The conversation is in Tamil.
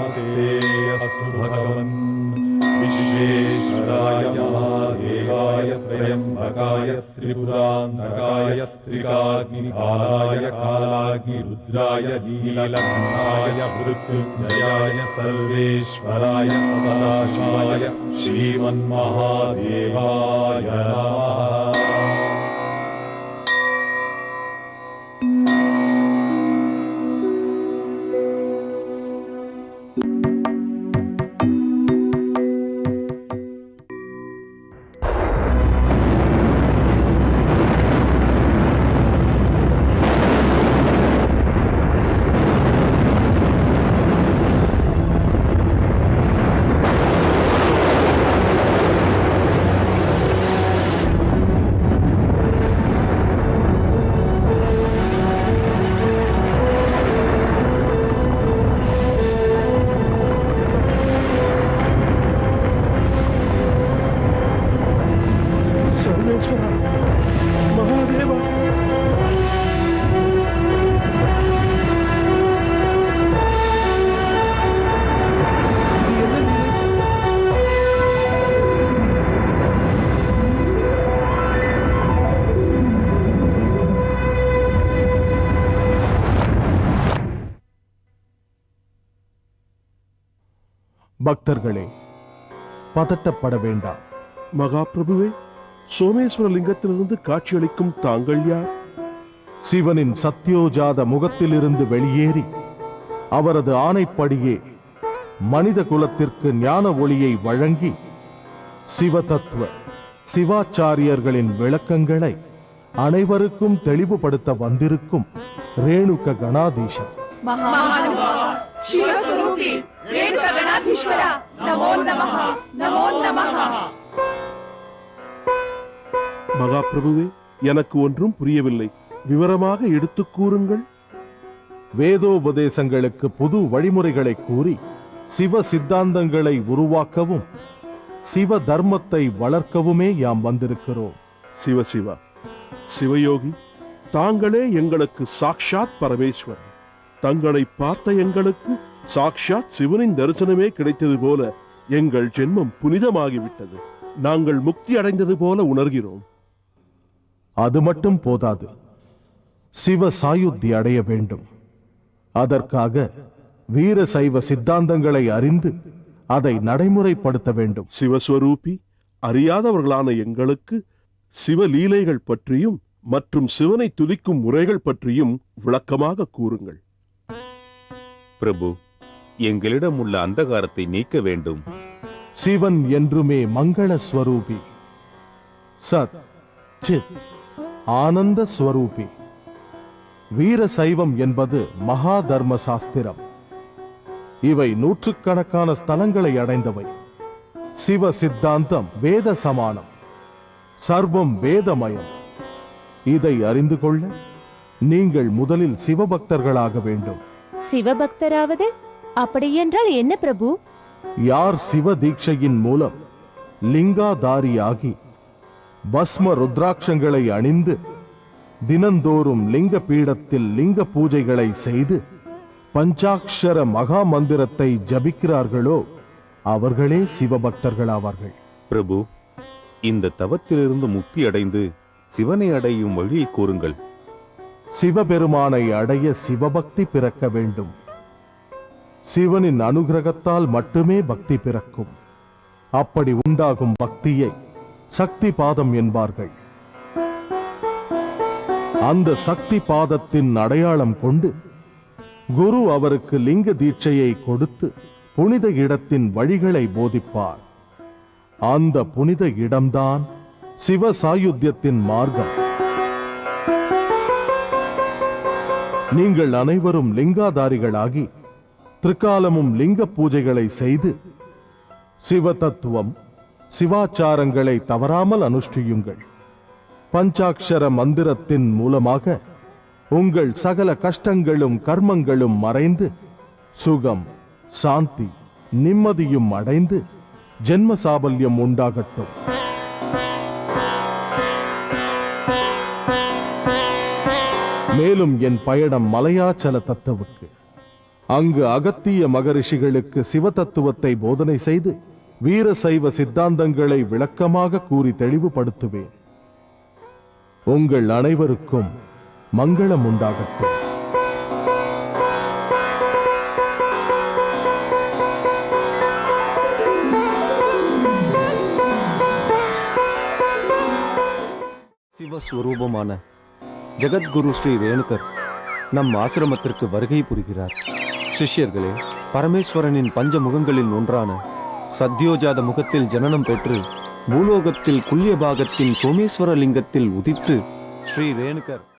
नमस्ते अस्तु भगवन् विश्वेश्वराय महादेवाय त्र्यम्बकाय त्रिपुरान्तकाय त्रिकाग्निकालाय कालाग्निरुद्राय नीलकण्ठाय मृत्युञ्जयाय सर्वेश्वराय सदाशिवाय श्रीमन्महादेवाय नमः। பக்தர்களே, பதட்டப்பட வேண்டாம். மகாபிரபுவே, சோமேஸ்வர லிங்கத்திலிருந்து காட்சியளிக்கும் தாங்கள் யார்? சிவனின் சத்யோஜாத முகத்திலிருந்து வெளியேறி அவரது ஆணைப்படியே மனித குலத்திற்கு ஞான ஒளியை வழங்கி சிவதத்துவ சிவாச்சாரியர்களின் விளக்கங்களை அனைவருக்கும் தெளிவுபடுத்த வந்திருக்கும் ரேணுக கணாதீசன். மகாபிரபுவே, எனக்கு ஒன்றும் புரியவில்லை. விவரமாக எடுத்துக் கூறுங்கள். வேதோபதேசங்களுக்கு புது வழிமுறைகளை கூறி சிவ சித்தாந்தங்களை உருவாக்கவும் சிவ தர்மத்தை வளர்க்கவுமே யாம் வந்திருக்கிறோம். சிவசிவா, சிவயோகி, தாங்களே எங்களுக்கு சாக்ஷாத் பரமேஸ்வரன். தங்களை பார்த்த எங்களுக்கு சாக்ஷாத் சிவனின் தரிசனமே கிடைத்தது போல எங்கள் ஜென்மம் புனிதமாகிவிட்டது. நாங்கள் முக்தி அடைந்தது போல உணர்கிறோம். அது மட்டும் போதாது, சிவ சாயுத்தி அடைய வேண்டும். அதற்காக வீர சைவ சித்தாந்தங்களை அறிந்து அதை நடைமுறைப்படுத்த வேண்டும். சிவஸ்வரூபி, அறியாதவர்களான எங்களுக்கு சிவலீலைகள் பற்றியும் மற்றும் சிவனை துதிக்கும் முறைகள் பற்றியும் விளக்கமாக கூறுங்கள். பிரபு, எங்களிடம் உள்ள அந்தகாரத்தை நீக்க வேண்டும். சிவன் என்றுமே மங்கள ஸ்வரூபி, சத் சித் ஆனந்த ஸ்வரூபி. வீர சைவம் என்பது மகா தர்ம சாஸ்திரம். இவை நூற்றுக்கணக்கான ஸ்தலங்களை அடைந்தவை. சிவ சித்தாந்தம் வேத சமானம், சர்வம் வேதமயம். இதை அறிந்து கொள்ள நீங்கள் முதலில் சிவபக்தர்களாக வேண்டும். சிவபக்தராவது அப்படியென்றால் என்ன பிரபு? யார் சிவ தீட்சையின் மூலம் லிங்காதாரியாகி பஸ்ம ருத்ராட்சங்களை அணிந்து தினந்தோறும் லிங்க பீடத்தில் லிங்க பூஜைகளை செய்து பஞ்சாக்ஷர மகா மந்திரத்தை ஜபிக்கிறார்களோ அவர்களே சிவபக்தர்களாவார்கள். பிரபு, இந்த தவத்திலிருந்து முக்தி அடைந்து சிவனை அடையும் வழியை கூறுங்கள். சிவபெருமானை அடைய சிவபக்தி பிறக்க வேண்டும். சிவனின் அனுகிரகத்தால் மட்டுமே பக்தி பிறக்கும். அப்படி உண்டாகும் பக்தியை சக்தி பாதம் என்பார்கள். அந்த சக்தி பாதத்தின் அடையாளம் கொண்டு குரு அவருக்கு லிங்க தீட்சையை கொடுத்து புனித இடத்தின் வழிகளை போதிப்பார். அந்த புனித இடம்தான் சிவ சாயுத்தியத்தின் மார்க்கம். நீங்கள் அனைவரும் லிங்காதாரிகளாகி திரிகாலமும் லிங்க பூஜைகளை செய்து சிவ தத்துவம் சிவாச்சாரங்களை தவறாமல் அனுஷ்டியுங்கள். பஞ்சாக்ஷர மந்திரத்தின் மூலமாக உங்கள் சகல கஷ்டங்களும் கர்மங்களும் மறைந்து சுகம், சாந்தி, நிம்மதியும் அடைந்து ஜென்ம சாபல்யம் உண்டாகட்டும். மேலும் என் பயணம் மலையாச்சல தத்துவுக்கு. அங்கு அகத்திய மகரிஷிகளுக்கு சிவதத்துவத்தை போதனை செய்து வீர சைவ சித்தாந்தங்களை விளக்கமாக கூறி தெளிவுபடுத்துவேன். உங்கள் அனைவருக்கும் மங்களம் உண்டாகட்டும். சிவஸ்வரூபமான ஜெகத்குரு ஸ்ரீ ரேணுகர் நம் ஆசிரமத்திற்கு வருகை புரிகிறார். சிஷ்யர்களே, பரமேஸ்வரனின் பஞ்ச முகங்களில் ஒன்றான சத்யோஜாத முகத்தில் ஜனனம் பெற்று பூலோகத்தில் குல்ய பாகத்தின் சோமேஸ்வர லிங்கத்தில் உதித்து ஸ்ரீ ரேணுகர்